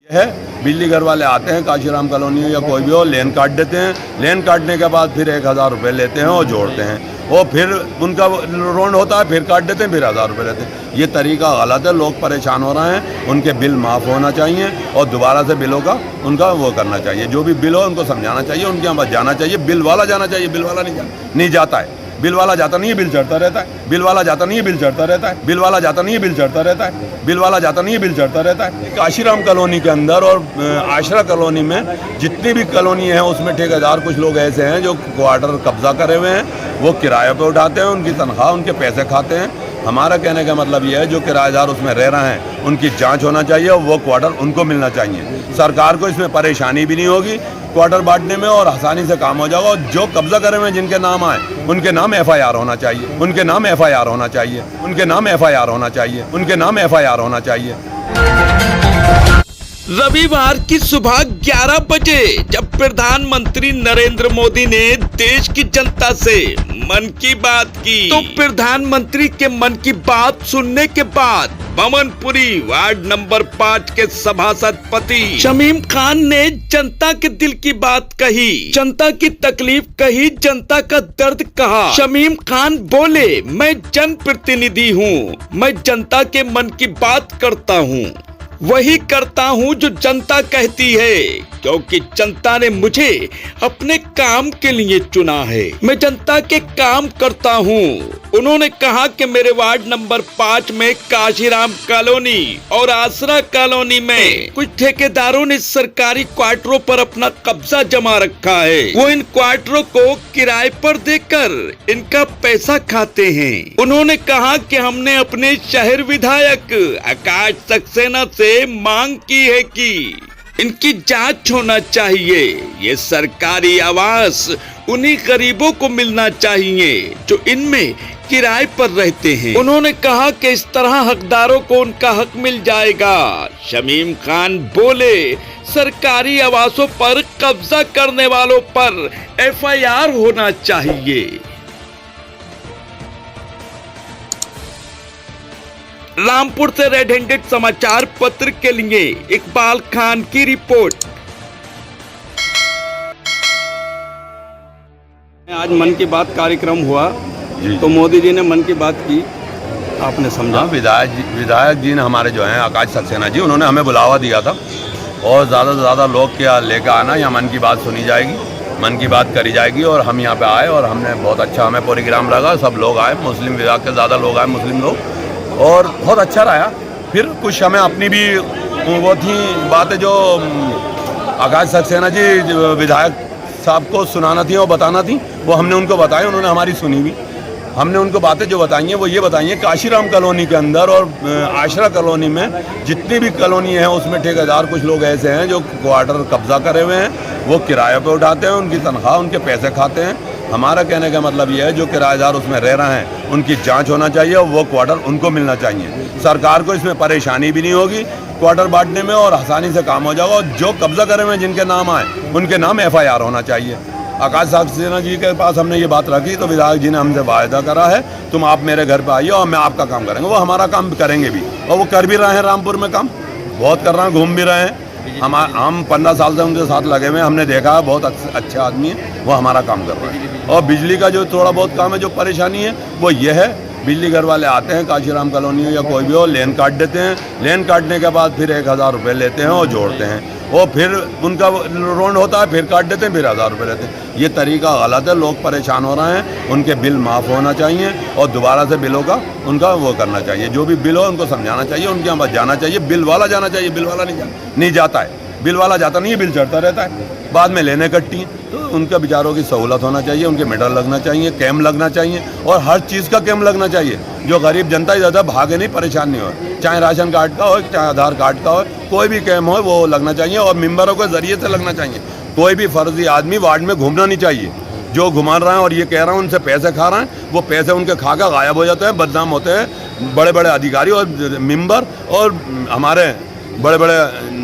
है बिजली घर वाले आते हैं, काशीराम कॉलोनी हो या कोई भी हो, लेन काट देते हैं। लेन काटने के बाद फिर 1000 रुपये लेते हैं और जोड़ते हैं। वो फिर उनका रोड होता है, फिर काट देते हैं, फिर 1000 रुपये लेते हैं। ये तरीका गलत है, लोग परेशान हो रहे हैं। उनके बिल माफ़ होना चाहिए और दोबारा से बिलों का उनका वो करना चाहिए। जो भी बिल हो उनको समझाना चाहिए, उनके यहाँ बस जाना चाहिए। बिल वाला जाना चाहिए, बिल वाला नहीं जाता है। बिल वाला जाता नहीं है, बिल चढ़ता रहता है। बिल वाला जाता नहीं है, बिल चढ़ता रहता है। बिल वाला जाता नहीं है, बिल चढ़ता रहता है। बिल वाला जाता नहीं है, बिल चढ़ता रहता है। काशीराम कॉलोनी के अंदर और आशरा कॉलोनी में जितनी भी कॉलोनी है उसमें ठेकेदार कुछ लोग ऐसे हैं जो क्वार्टर कब्जा करे हुए हैं। वो किराए पे उठाते हैं, उनकी तनख्वाह उनके पैसे खाते हैं। हमारा कहने का मतलब ये है जो किराएदार उसमें रह रहे हैं उनकी जांच होना चाहिए और वो क्वार्टर उनको मिलना चाहिए। सरकार को इसमें परेशानी भी नहीं होगी क्वार्टर बांटने में और आसानी से काम हो जाएगा। और जो कब्जा करे हुए जिनके नाम आए उनके नाम FIR होना चाहिए, उनके नाम FIR होना चाहिए, उनके नाम FIR होना चाहिए, उनके नाम FIR होना चाहिए। रविवार की सुबह 11 बजे जब प्रधानमंत्री नरेंद्र मोदी ने देश की जनता से मन की बात की, तो प्रधानमंत्री के मन की बात सुनने के बाद बमनपुरी वार्ड नंबर 5 के सभासद पति शमीम खान ने जनता के दिल की बात कही, जनता की तकलीफ कही, जनता का दर्द कहा। शमीम खान बोले, मैं जनप्रतिनिधि हूँ, मैं जनता के मन की बात करता हूँ, वही करता हूँ जो जनता कहती है, क्योंकि जनता ने मुझे अपने काम के लिए चुना है। मैं जनता के काम करता हूँ। उन्होंने कहा कि मेरे वार्ड नंबर 5 में काशीराम कॉलोनी और आसरा कॉलोनी में कुछ ठेकेदारों ने सरकारी क्वार्टरों पर अपना कब्जा जमा रखा है। वो इन क्वार्टरों को किराए पर देकर इनका पैसा खाते हैं। उन्होंने कहा कि हमने अपने शहर विधायक आकाश सक्सेना से मांग की है कि इनकी जांच होना चाहिए। ये सरकारी आवास उन्हीं गरीबों को मिलना चाहिए जो इनमें किराए पर रहते हैं। उन्होंने कहा कि इस तरह हकदारों को उनका हक मिल जाएगा। शमीम खान बोले, सरकारी आवासों पर कब्जा करने वालों पर FIR होना चाहिए। रामपुर से रेड हैंडेड समाचार पत्र के लिए इकबाल खान की रिपोर्ट। आज मन की बात कार्यक्रम हुआ तो मोदी जी ने मन की बात की, आपने समझा। विधायक जी ने हमारे जो हैं आकाश सक्सेना जी, उन्होंने हमें बुलावा दिया था और ज़्यादा से ज़्यादा लोग क्या लेकर आना, यहाँ मन की बात सुनी जाएगी, मन की बात करी जाएगी। और हम यहाँ पे आए और हमने बहुत अच्छा, हमें प्रोग्राम लगा। सब लोग आए, मुस्लिम विभाग के ज़्यादा लोग आए, मुस्लिम लोग, और बहुत अच्छा रहा। फिर कुछ हमें अपनी भी वो थी बातें जो आकाश सक्सेना जी विधायक साहब को सुनाना थी और बताना थी, वो हमने उनको बताई, उन्होंने हमारी सुनी भी। हमने उनको बातें जो बताई हैं वो ये बताई हैं, काशीराम कॉलोनी के अंदर और आशरा कॉलोनी में जितनी भी कॉलोनी है उसमें ठेकेदार कुछ लोग ऐसे हैं जो क्वार्टर कब्जा करे हुए हैं। वो किराए पे उठाते हैं, उनकी तनख्वाह उनके पैसे खाते हैं। हमारा कहने का मतलब ये है जो किराएदार उसमें रह रहे हैं उनकी जांच होना चाहिए और वो क्वार्टर उनको मिलना चाहिए। सरकार को इसमें परेशानी भी नहीं होगी क्वार्टर बांटने में और आसानी से काम हो जाएगा। और जो कब्जा करे हुए जिनके नाम आए उनके नाम FIR होना चाहिए। आकाश सक्सेना जी के पास हमने ये बात रखी तो विधायक जी ने हमसे वायदा करा है, तुम आप मेरे घर पे आइए और मैं आपका काम करेंगे। वो हमारा काम करेंगे भी और वो कर भी रहे हैं। रामपुर में काम बहुत कर रहे हैं, घूम भी रहे हैं। हम 15 साल से उनके साथ लगे हुए हैं, हमने देखा है बहुत अच्छे आदमी है, वो हमारा काम कर रहे हैं। और बिजली का जो थोड़ा बहुत काम है, जो परेशानी है वो ये है, बिजली घर वाले आते हैं, काशीराम कॉलोनी हो या कोई भी हो, लेन काट देते हैं। लेन काटने के बाद फिर 1000 रुपये लेते हैं और जोड़ते हैं। वो फिर उनका रोड होता है, फिर काट देते हैं, फिर 1000 रुपये लेते हैं। ये तरीका गलत है, लोग परेशान हो रहे हैं। उनके बिल माफ़ होना चाहिए और दोबारा से बिलों का उनका वो करना चाहिए। जो भी बिल हो उनको समझाना चाहिए, उनके यहाँ बस जाना चाहिए। बिल वाला जाना चाहिए, बिल वाला नहीं जाता है। बिल वाला जाता नहीं है, बिल चढ़ता रहता है। बाद में लेने कटती हैं, तो उनके बेचारों की सहूलत होना चाहिए, उनके मीटर लगना चाहिए, कैम लगना चाहिए और हर चीज़ का कैम लगना चाहिए। जो गरीब जनता ही ज़्यादा भागे नहीं, परेशान नहीं हो, चाहे राशन कार्ड का हो, चाहे आधार कार्ड का हो, कोई भी कैम हो वो लगना चाहिए और मेम्बरों के ज़रिए से लगना चाहिए। कोई भी फर्जी आदमी वार्ड में घूमना नहीं चाहिए। जो घुमा रहे हैं और ये कह रहे हैं उनसे पैसे खा रहे हैं, वो पैसे उनके खा कर गायब हो जाते हैं, बदनाम होते हैं बड़े बड़े अधिकारी और मेम्बर और हमारे बड़े बड़े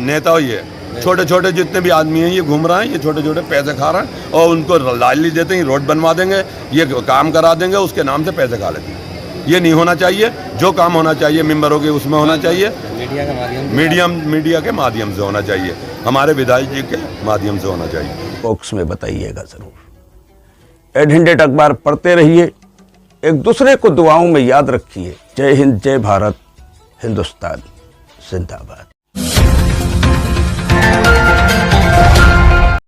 नेता। ये छोटे छोटे जितने भी आदमी हैं ये घूम रहे हैं, ये छोटे छोटे पैसे खा रहे हैं और उनको लालच देते हैं, रोड बनवा देंगे, ये काम करा देंगे, उसके नाम से पैसे खा लेते हैं। ये नहीं होना चाहिए। जो काम होना चाहिए मेंबरों के उसमें होना चाहिए, मीडिया के माध्यम से होना चाहिए, हमारे विधायक जी के माध्यम से होना चाहिए। बॉक्स में बताइएगा जरूर। एड हिंडेड अखबार पढ़ते रहिए, एक दूसरे को दुआओं में याद रखिए। जय हिंद, जय भारत, हिंदुस्तान जिंदाबाद।